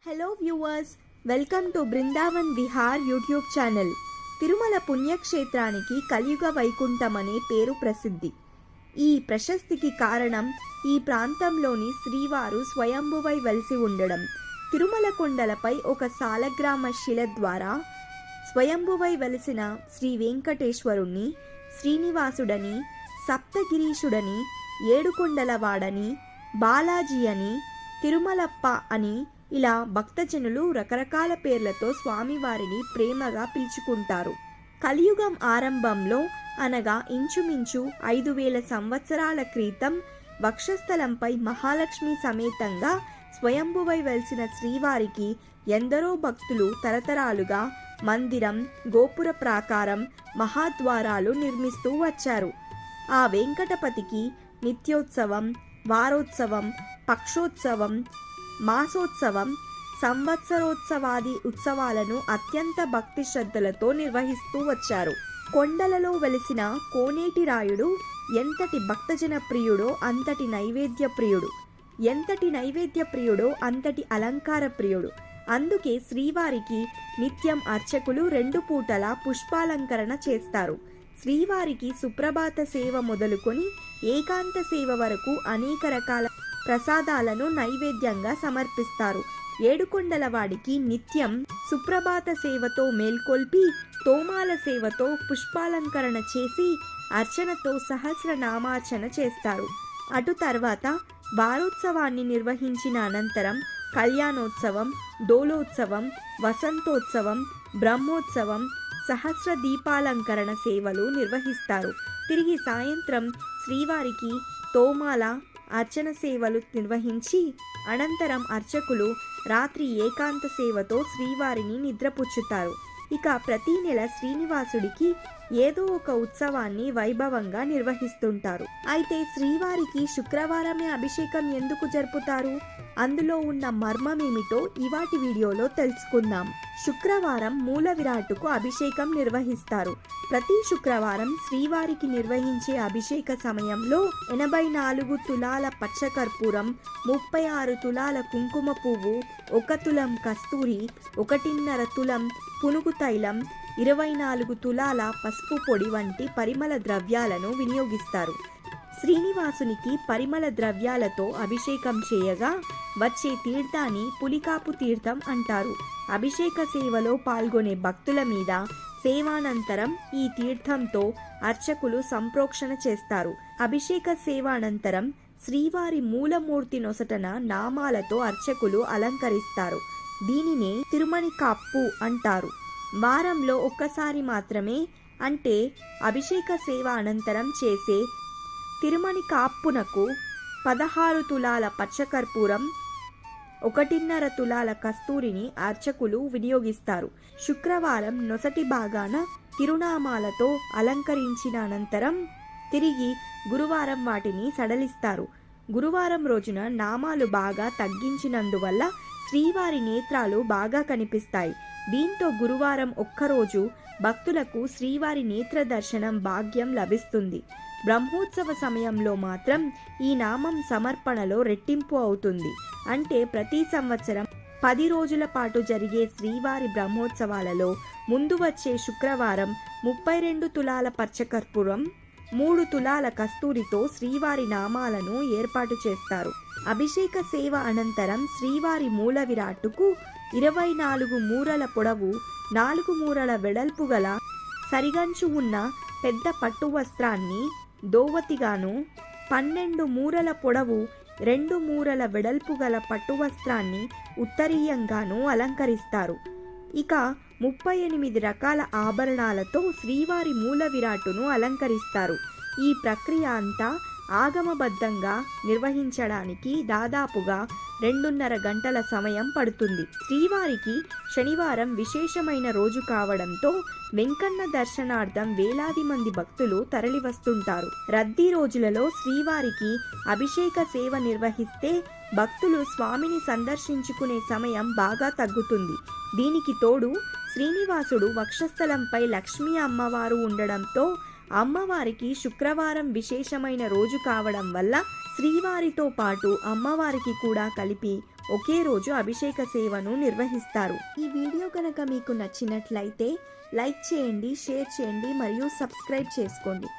Hello viewers, welcome to Brindavan Vihar YouTube channel. Tirumala పుణ్యక్షేత్రానికి కలియుగ వైకుంఠం అనే పేరు ప్రసిద్ధి. ఈ ప్రశస్తికి కారణం ఈ ప్రాంతంలోని శ్రీవారు స్వయంభువై వెలిసి ఉండడం. తిరుమల కొండలపై ఒక సాలగ్రామ శిల ద్వారా స్వయంభువై వెలిసిన శ్రీ వెంకటేశ్వరుణ్ణి శ్రీనివాసుడని, సప్తగిరీషుడని, ఏడుకొండలవాడని, బాలాజీ అని, తిరుమలప్ప అని ఇలా భక్తజనులు రకరకాల పేర్లతో స్వామివారిని ప్రేమగా పిలుచుకుంటారు. కలియుగం ఆరంభంలో అనగా ఇంచుమించు 5000 సంవత్సరాల క్రితం వక్షస్థలంపై మహాలక్ష్మి సమేతంగా స్వయంభువై వెలిసిన శ్రీవారికి ఎందరో భక్తులు తరతరాలుగా మందిరం, గోపుర ప్రాకారం, మహాద్వారాలు నిర్మిస్తూ వచ్చారు. ఆ వెంకటపతికి నిత్యోత్సవం, వారోత్సవం, పక్షోత్సవం, మాసోత్సవం, సంవత్సరోత్సవాది ఉత్సవాలను అత్యంత భక్తి శ్రద్ధలతో నిర్వహిస్తూ వచ్చారు. కొండలలో వెలిసిన కోనేటి రాయుడు ఎంతటి భక్తజన ప్రియుడో అంతటి నైవేద్య ప్రియుడు, ఎంతటి నైవేద్య ప్రియుడో అంతటి అలంకార ప్రియుడు. అందుకే శ్రీవారికి నిత్యం అర్చకులు 2 పూటల పుష్పాలంకరణ చేస్తారు. శ్రీవారికి సుప్రభాత సేవ మొదలుకొని ఏకాంత సేవ వరకు అనేక రకాల ప్రసాదాలను నైవేద్యంగా సమర్పిస్తారు. ఏడుకొండలవాడికి నిత్యం సుప్రభాత సేవతో మేల్కొల్పి తోమాల సేవతో పుష్పాలంకరణ చేసి అర్చనతో సహస్రనామార్చన చేస్తారు. అటు తర్వాత వారోత్సవాన్ని నిర్వహించిన అనంతరం కళ్యాణోత్సవం, డోలోత్సవం, వసంతోత్సవం, బ్రహ్మోత్సవం, సహస్ర దీపాలంకరణ సేవలు నిర్వహిస్తారు. తిరిగి సాయంత్రం శ్రీవారికి తోమాల అర్చన సేవలు నిర్వహించి అనంతరం అర్చకులు రాత్రి ఏకాంత సేవతో శ్రీవారిని నిద్రపుచ్చుతారు. ఇక ప్రతి నెల శ్రీనివాసుడికి ఏదో ఒక ఉత్సవాన్ని వైభవంగా నిర్వహిస్తుంటారు. అయితే శ్రీవారికి శుక్రవారమే అభిషేకం ఎందుకు జరుపుతారు? అందులో ఉన్న మర్మమేమిటో ఇవాటి వీడియోలో తెలుసుకుందాం. శుక్రవారం మూల విరాట్టుకు అభిషేకం నిర్వహిస్తారు. ప్రతి శుక్రవారం శ్రీవారికి నిర్వహించే అభిషేక సమయంలో 84 తులాల పచ్చకర్పూరం, 36 తులాల కుంకుమ పువ్వు, 1 తులం కస్తూరి, 1.5 తులం పునుగు తైలం, 24 తులాల పసుపు పొడి వంటి పరిమళ ద్రవ్యాలను వినియోగిస్తారు. శ్రీనివాసునికి పరిమళ ద్రవ్యాలతో అభిషేకం చేయగా వచ్చే తీర్థాన్ని పులికాపు తీర్థం అంటారు. అభిషేక సేవలో పాల్గొనే భక్తుల మీద సేవానంతరం ఈ తీర్థంతో అర్చకులు సంప్రోక్షణ చేస్తారు. అభిషేక సేవానంతరం శ్రీవారి మూలమూర్తి నొసటన నామాలతో అర్చకులు అలంకరిస్తారు. దీనినే తిరుమణి కాప్పు అంటారు. వారంలో ఒక్కసారి మాత్రమే, అంటే అభిషేక సేవ అనంతరం చేసే తిరుమణి కాప్పునకు 16 తులాల పచ్చకర్పూరం, 1.5 తులాల కస్తూరిని అర్చకులు వినియోగిస్తారు. శుక్రవారం నొసటి భాగాన తిరునామాలతో అలంకరించిన అనంతరం తిరిగి గురువారం వాటిని సడలిస్తారు. గురువారం రోజున నామాలు బాగా తగ్గించినందువల్ల శ్రీవారి నేత్రాలు బాగా కనిపిస్తాయి. దీంతో గురువారం ఒక్కరోజు భక్తులకు శ్రీవారి నేత్ర దర్శనం భాగ్యం లభిస్తుంది. బ్రహ్మోత్సవ సమయంలో మాత్రం ఈ నామం సమర్పణలో రెట్టింపు అవుతుంది. అంటే ప్రతి సంవత్సరం 10 రోజుల పాటు జరిగే శ్రీవారి బ్రహ్మోత్సవాలలో ముందు వచ్చే శుక్రవారం 32 తులాల పచ్చకర్పూరం, 3 తులాల కస్తూరితో శ్రీవారి నామాలను ఏర్పాటు చేస్తారు. అభిషేక సేవ అనంతరం శ్రీవారి మూల విరాట్టుకు 24 మూరల పొడవు, 4 మూరల వెడల్పు గల సరిగంచు ఉన్న పెద్ద పట్టు వస్త్రాన్ని దోవతిగాను, 12 మూరల పొడవు, 2 మూరల వెడల్పు గల పట్టు వస్త్రాన్ని ఉత్తరీయంగాను అలంకరిస్తారు. ఇక 38 రకాల ఆభరణాలతో శ్రీవారి మూల విరాట్టును అలంకరిస్తారు. ఈ ప్రక్రియ అంతా ఆగమబద్ధంగా నిర్వహించడానికి దాదాపుగా 2.5 గంటల సమయం పడుతుంది. శ్రీవారికి శనివారం విశేషమైన రోజు కావడంతో వెంకన్న దర్శనార్థం వేలాది మంది భక్తులు తరలివస్తుంటారు. రద్దీ రోజులలో శ్రీవారికి అభిషేక సేవ నిర్వహిస్తే భక్తులు స్వామిని సందర్శించుకునే సమయం బాగా తగ్గుతుంది. దీనికి తోడు శ్రీనివాసుడు వక్షస్థలంపై లక్ష్మీ అమ్మవారు ఉండడంతో అమ్మవారికి శుక్రవారం విశేషమైన రోజు కావడం వల్ల శ్రీవారితో పాటు అమ్మవారికి కూడా కలిపి ఒకే రోజు అభిషేక సేవను నిర్వహిస్తారు. ఈ వీడియో కనుక మీకు నచ్చినట్లయితే లైక్ చేయండి, షేర్ చేయండి మరియు సబ్స్క్రైబ్ చేసుకోండి.